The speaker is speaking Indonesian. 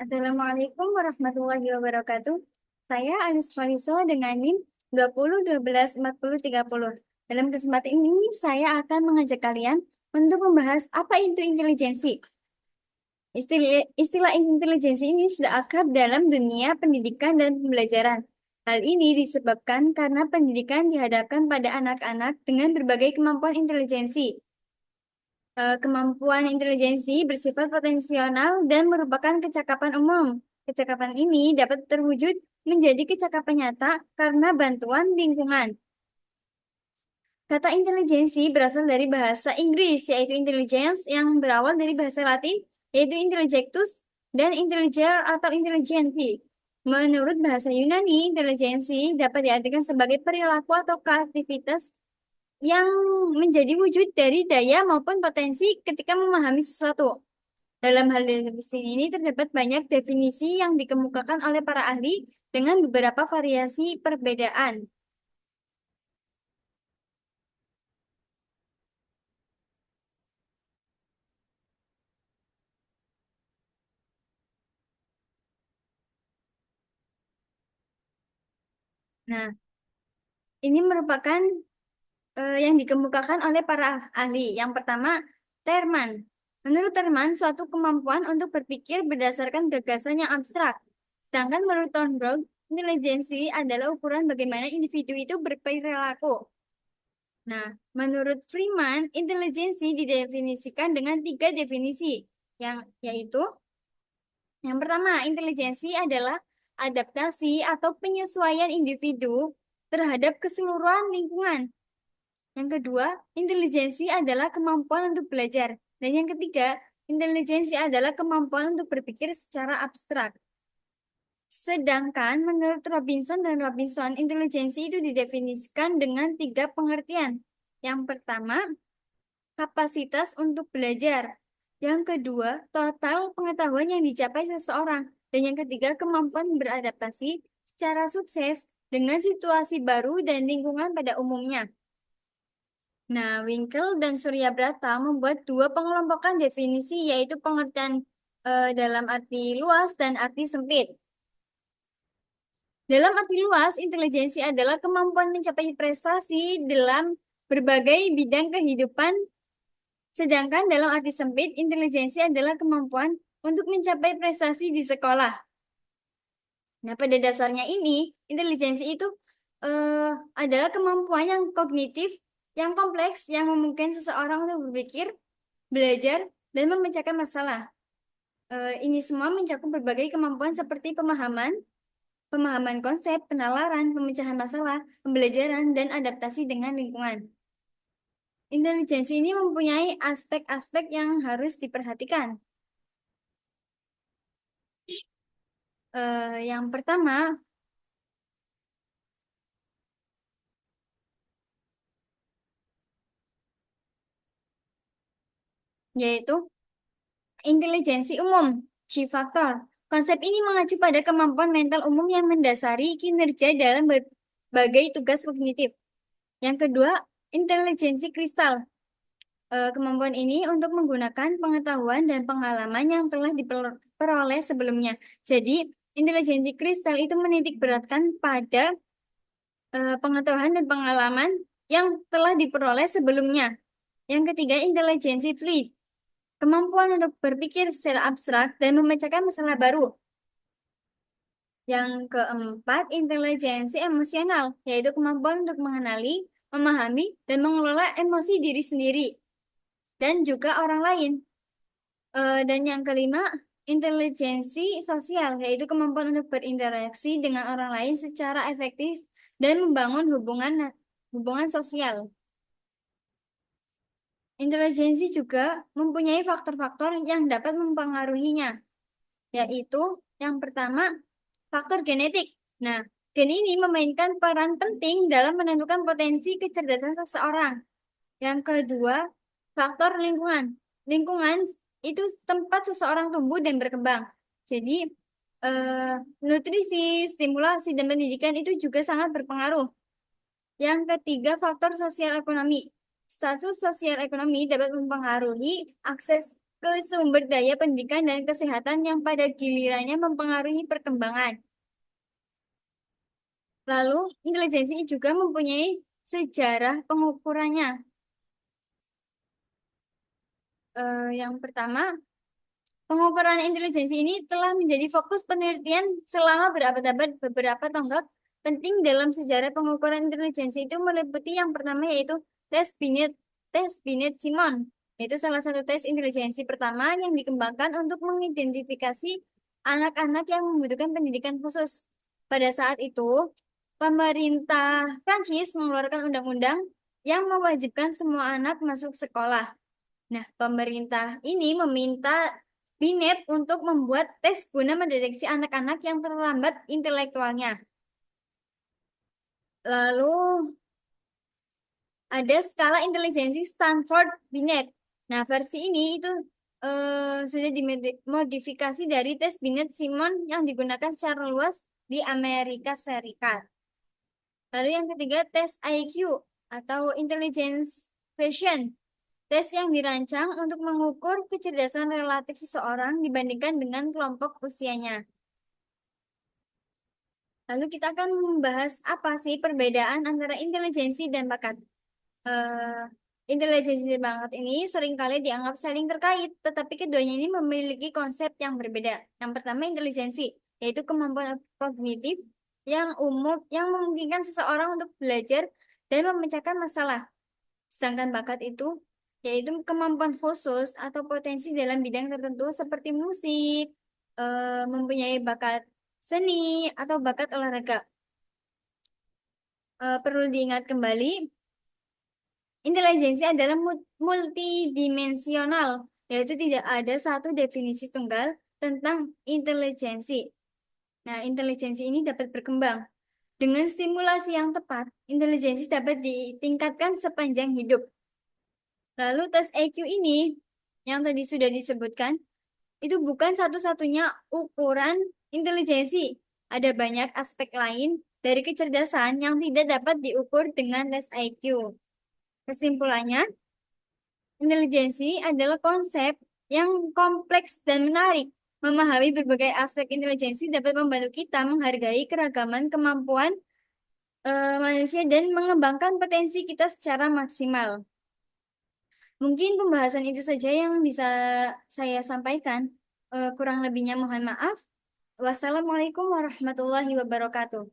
Assalamualaikum warahmatullahi wabarakatuh. Saya Anis Faliso dengan NIM 20124030. Dalam kesempatan ini, saya akan mengajak kalian untuk membahas apa itu intelijensi. Istilah intelijensi ini sudah akrab dalam dunia pendidikan dan pembelajaran. Hal ini disebabkan karena pendidikan dihadapkan pada anak-anak dengan berbagai kemampuan intelijensi. Kemampuan intelijensi bersifat potensial dan merupakan kecakapan umum. Kecakapan ini dapat terwujud menjadi kecakapan nyata karena bantuan lingkungan. Kata intelijensi berasal dari bahasa Inggris, yaitu intelligence, yang berawal dari bahasa Latin, yaitu intellectus, dan intelliger atau intelligenti. Menurut bahasa Yunani, intelijensi dapat diartikan sebagai perilaku atau aktivitas yang menjadi wujud dari daya maupun potensi ketika memahami sesuatu. Dalam hal definisi ini terdapat banyak definisi yang dikemukakan oleh para ahli dengan beberapa variasi perbedaan. Nah, ini merupakan yang dikemukakan oleh para ahli. Yang pertama, Terman. Menurut Terman, suatu kemampuan untuk berpikir berdasarkan gagasan yang abstrak. Sedangkan menurut Thornburg, intelijensi adalah ukuran bagaimana individu itu berperilaku. Nah, menurut Freeman, intelijensi didefinisikan dengan tiga definisi, yaitu yang pertama, intelijensi adalah adaptasi atau penyesuaian individu terhadap keseluruhan lingkungan. Yang kedua, intelijensi adalah kemampuan untuk belajar. Dan yang ketiga, intelijensi adalah kemampuan untuk berpikir secara abstrak. Sedangkan menurut Robinson dan Robinson, intelijensi itu didefinisikan dengan tiga pengertian. Yang pertama, kapasitas untuk belajar. Yang kedua, total pengetahuan yang dicapai seseorang. Dan yang ketiga, kemampuan beradaptasi secara sukses dengan situasi baru dan lingkungan pada umumnya. Nah, Winkel dan Surya Brata membuat dua pengelompokan definisi, yaitu pengertian dalam arti luas dan arti sempit. Dalam arti luas, intelijensi adalah kemampuan mencapai prestasi dalam berbagai bidang kehidupan. Sedangkan dalam arti sempit, intelijensi adalah kemampuan untuk mencapai prestasi di sekolah. Nah, pada dasarnya ini, intelijensi itu adalah kemampuan yang kognitif, yang kompleks, yang memungkinkan seseorang untuk berpikir, belajar, dan memecahkan masalah. Ini semua mencakup berbagai kemampuan seperti pemahaman, pemahaman konsep, penalaran, pemecahan masalah, pembelajaran, dan adaptasi dengan lingkungan. Intelijensi ini mempunyai aspek-aspek yang harus diperhatikan. Yang pertama, yaitu intelijensi umum, chief factor. Konsep ini mengacu pada kemampuan mental umum yang mendasari kinerja dalam berbagai tugas kognitif. Yang kedua, intelijensi kristal. Kemampuan ini untuk menggunakan pengetahuan dan pengalaman yang telah diperoleh sebelumnya. Jadi, intelijensi kristal itu menitik beratkan pada pengetahuan dan pengalaman yang telah diperoleh sebelumnya. Yang ketiga, intelijensi fluid. Kemampuan untuk berpikir secara abstrak dan memecahkan masalah baru. Yang keempat, intelijensi emosional, yaitu kemampuan untuk mengenali, memahami, dan mengelola emosi diri sendiri dan juga orang lain. Dan yang kelima, intelijensi sosial, yaitu kemampuan untuk berinteraksi dengan orang lain secara efektif dan membangun hubungan sosial. Intelijensi juga mempunyai faktor-faktor yang dapat mempengaruhinya, yaitu yang pertama, faktor genetik. Nah, gen ini memainkan peran penting dalam menentukan potensi kecerdasan seseorang. Yang kedua, faktor lingkungan. Lingkungan itu tempat seseorang tumbuh dan berkembang. Jadi, nutrisi, stimulasi, dan pendidikan itu juga sangat berpengaruh. Yang ketiga, faktor sosial ekonomi. Status sosial ekonomi dapat mempengaruhi akses ke sumber daya pendidikan dan kesehatan yang pada gilirannya mempengaruhi perkembangan. Lalu, intelijensi juga mempunyai sejarah pengukurannya. Yang pertama, pengukuran intelijensi ini telah menjadi fokus penelitian selama berabad-abad. Beberapa tonggak penting dalam sejarah pengukuran intelijensi itu meliputi yang pertama yaitu tes Binet Simon, yaitu salah satu tes intelijensi pertama yang dikembangkan untuk mengidentifikasi anak-anak yang membutuhkan pendidikan khusus. Pada saat itu, pemerintah Prancis mengeluarkan undang-undang yang mewajibkan semua anak masuk sekolah. Nah, pemerintah ini meminta Binet untuk membuat tes guna mendeteksi anak-anak yang terlambat intelektualnya. Lalu ada skala intelijensi Stanford Binet. Nah, versi ini itu sudah dimodifikasi dari tes Binet Simon yang digunakan secara luas di Amerika Serikat. Lalu yang ketiga, tes IQ atau Intelligence Quotient. Tes yang dirancang untuk mengukur kecerdasan relatif seseorang dibandingkan dengan kelompok usianya. Lalu kita akan membahas apa sih perbedaan antara intelijensi dan bakat. Eh, Intelijensi dan bakat ini seringkali dianggap saling terkait, tetapi keduanya ini memiliki konsep yang berbeda. Yang pertama, intelijensi, yaitu kemampuan kognitif yang umum yang memungkinkan seseorang untuk belajar dan memecahkan masalah. Sedangkan bakat itu yaitu kemampuan khusus atau potensi dalam bidang tertentu seperti musik, mempunyai bakat seni, atau bakat olahraga. Perlu diingat kembali, intelijensi adalah multidimensional, yaitu tidak ada satu definisi tunggal tentang intelijensi. Nah, intelijensi ini dapat berkembang. Dengan stimulasi yang tepat, intelijensi dapat ditingkatkan sepanjang hidup. Lalu tes IQ ini yang tadi sudah disebutkan itu bukan satu-satunya ukuran intelijensi. Ada banyak aspek lain dari kecerdasan yang tidak dapat diukur dengan tes IQ. Kesimpulannya, intelijensi adalah konsep yang kompleks dan menarik. Memahami berbagai aspek intelijensi dapat membantu kita menghargai keragaman kemampuan manusia dan mengembangkan potensi kita secara maksimal. Mungkin pembahasan itu saja yang bisa saya sampaikan. Kurang lebihnya mohon maaf. Wassalamualaikum warahmatullahi wabarakatuh.